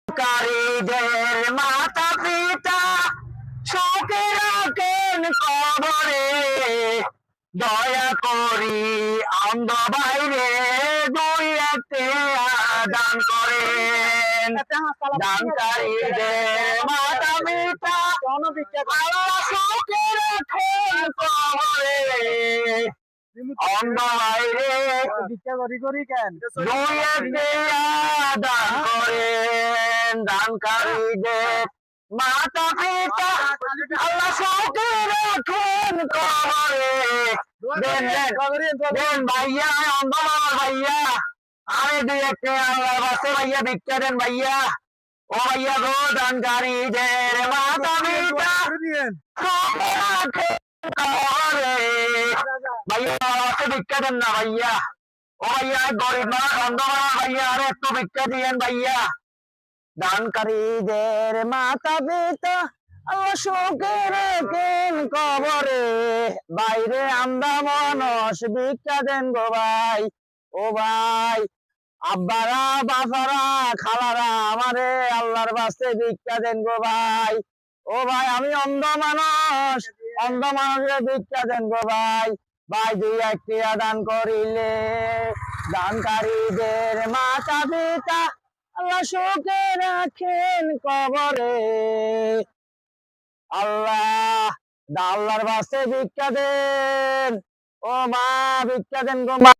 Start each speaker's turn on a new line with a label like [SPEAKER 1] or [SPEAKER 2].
[SPEAKER 1] কারীদের মাতা পিতা শোকে রাখেন কবরে, দয়া করি অন্ধ বাইরে দুই একটি দান করেন। দানকারীদের মাতা পিতা আল্লাহ শোকে রাখেন কবরে, অন্ধ বাইরে দুই একটি দান করেন। দানকারীদের মাতা পিতা আল্লাহ শোকে রাখেন কবরে। দেন ভাইয়া, অন্ধ ভাইয়া, আরে দুই একটা আল্লাহর বাসে ভাইয়া ভিক্ষা দেন ভাইয়া। ও ভাইয়া গো, দানকারীদের মাতা পিতা শোকে রাখেন কবরে। ভাইয়া বাসে ভিক্ষা দেন না ভাইয়া। ও ভাইয়া, গরিব মানুষ, অন্ধ মানুষ ভাইয়া, আরে একটু ভিক্ষা দিয়েন ভাইয়া। দানকারীদের মাতা পিতা আল্লাহ শোকে রাখেন কবরে, বাইরে আমরা মানুষ ভিক্ষা দেন গো ভাই। ও ভাই, আব্বারা বাবারা খালারা আমারে আল্লাহর বাস্তে ভিক্ষা দেন গো ভাই। ও ভাই, আমি অন্ধ মানুষ, অন্ধ মানুষের ভিক্ষা দেন গো ভাই। ভাই দুই একটি দান করিলে দানকারীদের মাতা পিতা আল্লাহ শোকে রাখেন কবরে। আল্লাহ, আল্লাহর বাস্তে ভিক্ষা দেন। ও মা, ভিক্ষা দেন গো মা।